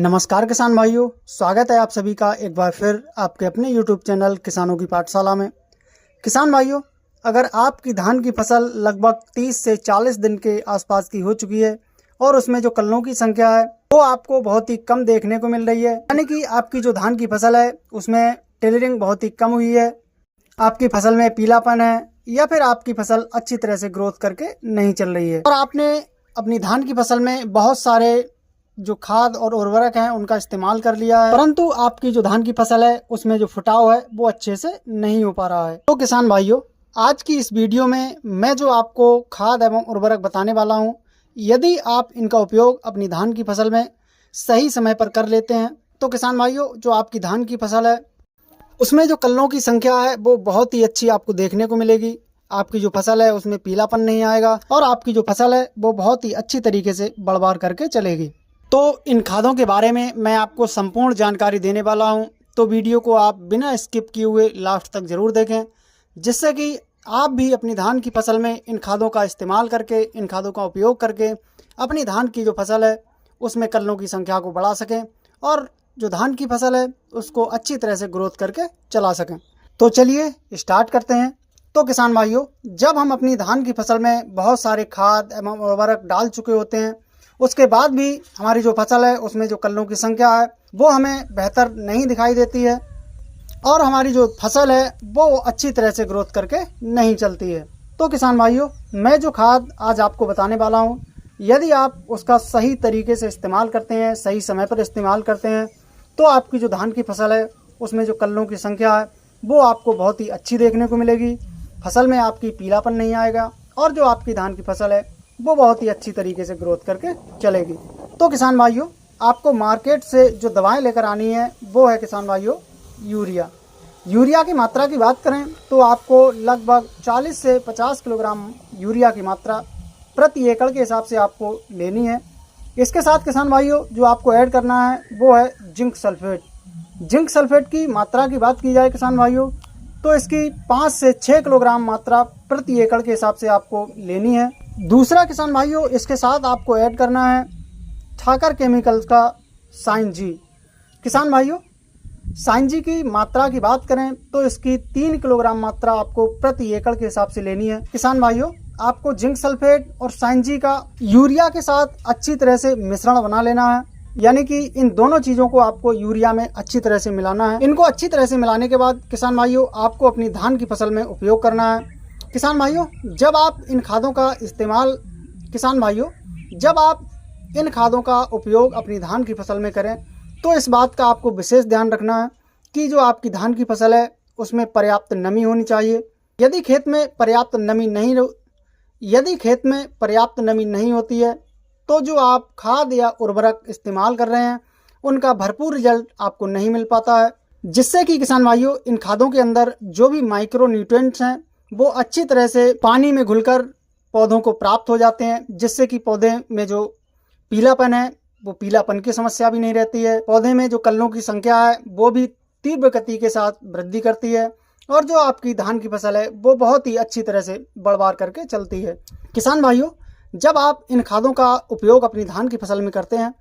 नमस्कार किसान भाइयों, स्वागत है आप सभी का एक बार फिर आपके अपने YouTube चैनल किसानों की पाठशाला में। किसान भाइयों, अगर आपकी धान की फसल लगभग 30 से 40 दिन के आसपास की हो चुकी है और उसमें जो कल्लों की संख्या है वो आपको बहुत ही कम देखने को मिल रही है, यानी कि आपकी जो धान की फसल है उसमें टेलरिंग बहुत ही कम हुई है, आपकी फसल में पीलापन है या फिर आपकी फसल अच्छी तरह से ग्रोथ करके नहीं चल रही है और आपने अपनी धान की फसल में बहुत सारे जो खाद और उर्वरक हैं उनका इस्तेमाल कर लिया है, परंतु आपकी जो धान की फसल है उसमें जो फुटाव है वो अच्छे से नहीं हो पा रहा है। तो किसान भाइयों, आज की इस वीडियो में मैं जो आपको खाद एवं उर्वरक बताने वाला हूं, यदि आप इनका उपयोग अपनी धान की फसल में सही समय पर कर लेते हैं तो किसान भाइयों, जो आपकी धान की फसल है उसमें जो कल्लों की संख्या है वो बहुत ही अच्छी आपको देखने को मिलेगी। आपकी जो फसल है उसमें पीलापन नहीं आएगा और आपकी जो फसल है वो बहुत ही अच्छी तरीके से बढ़ करके चलेगी। तो इन खादों के बारे में मैं आपको संपूर्ण जानकारी देने वाला हूं, तो वीडियो को आप बिना स्किप किए हुए लास्ट तक ज़रूर देखें, जिससे कि आप भी अपनी धान की फसल में इन खादों का इस्तेमाल करके, इन खादों का उपयोग करके अपनी धान की जो फसल है उसमें कल्लों की संख्या को बढ़ा सकें और जो धान की फसल है उसको अच्छी तरह से ग्रोथ करके चला सकें। तो चलिए स्टार्ट करते हैं। तो किसान भाइयों, जब हम अपनी धान की फसल में बहुत सारे खाद एवं उर्वरक डाल चुके होते हैं, उसके बाद भी हमारी जो फसल है उसमें जो कल्लों की संख्या है वो हमें बेहतर नहीं दिखाई देती है और हमारी जो फसल है वो अच्छी तरह से ग्रोथ करके नहीं चलती है। तो किसान भाइयों, मैं जो खाद आज आपको बताने वाला हूँ, यदि आप उसका सही तरीके से इस्तेमाल करते हैं, सही समय पर इस्तेमाल करते हैं, तो आपकी जो धान की फसल है उसमें जो कल्लों की संख्या है वो आपको बहुत ही अच्छी देखने को मिलेगी। फसल में आपकी पीलापन नहीं आएगा और जो आपकी धान की फसल है वो बहुत ही अच्छी तरीके से ग्रोथ करके चलेगी। तो किसान भाइयों, आपको मार्केट से जो दवाएं लेकर आनी है वो है किसान भाइयों यूरिया। यूरिया की मात्रा की बात करें तो आपको लगभग 40 से 50 किलोग्राम यूरिया की मात्रा प्रति एकड़ के हिसाब से आपको लेनी है। इसके साथ किसान भाइयों जो आपको ऐड करना है वो है जिंक सल्फेट। जिंक सल्फेट की मात्रा की बात की जाए किसान भाइयों तो इसकी 5 से 6 किलोग्राम मात्रा प्रति एकड़ के हिसाब से आपको लेनी है। दूसरा किसान भाइयों, इसके साथ आपको ऐड करना है ठाकर केमिकल्स का साइन जी। किसान भाइयों, साइन जी की मात्रा की बात करें तो इसकी 3 किलोग्राम मात्रा आपको प्रति एकड़ के हिसाब से लेनी है। किसान भाइयों, आपको जिंक सल्फेट और साइन जी का यूरिया के साथ अच्छी तरह से मिश्रण बना लेना है, यानी कि इन दोनों चीज़ों को आपको यूरिया में अच्छी तरह से मिलाना है। इनको अच्छी तरह से मिलाने के बाद किसान भाइयों आपको अपनी धान की फसल में उपयोग करना है। किसान भाइयों, जब आप इन खादों का उपयोग अपनी धान की फसल में करें तो इस बात का आपको विशेष ध्यान रखना है कि जो आपकी धान की फसल है उसमें पर्याप्त नमी होनी चाहिए। यदि खेत में पर्याप्त नमी नहीं होती है तो जो आप खाद या उर्वरक इस्तेमाल कर रहे हैं उनका भरपूर रिजल्ट आपको नहीं मिल पाता है, जिससे कि किसान भाइयों इन खादों के अंदर जो भी माइक्रो न्यूट्रिएंट्स हैं वो अच्छी तरह से पानी में घुलकर पौधों को प्राप्त हो जाते हैं, जिससे कि पौधे में जो पीलापन है वो पीलापन की समस्या भी नहीं रहती है। पौधे में जो कल्लों की संख्या है वो भी तीव्र गति के साथ वृद्धि करती है और जो आपकी धान की फसल है वो बहुत ही अच्छी तरह से बढ़ करके चलती है। किसान भाइयों, जब आप इन खादों का उपयोग अपनी धान की फसल में करते हैं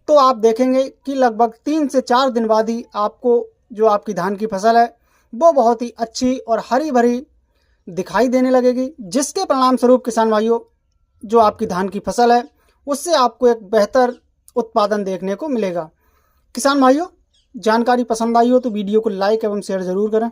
तो आप देखेंगे कि लगभग 3 से 4 दिन बाद ही आपको जो आपकी धान की फसल है वो बहुत ही अच्छी और हरी भरी दिखाई देने लगेगी, जिसके परिणाम स्वरूप किसान भाइयों जो आपकी धान की फसल है उससे आपको एक बेहतर उत्पादन देखने को मिलेगा। किसान भाइयों, जानकारी पसंद आई हो तो वीडियो को लाइक एवं शेयर जरूर करें।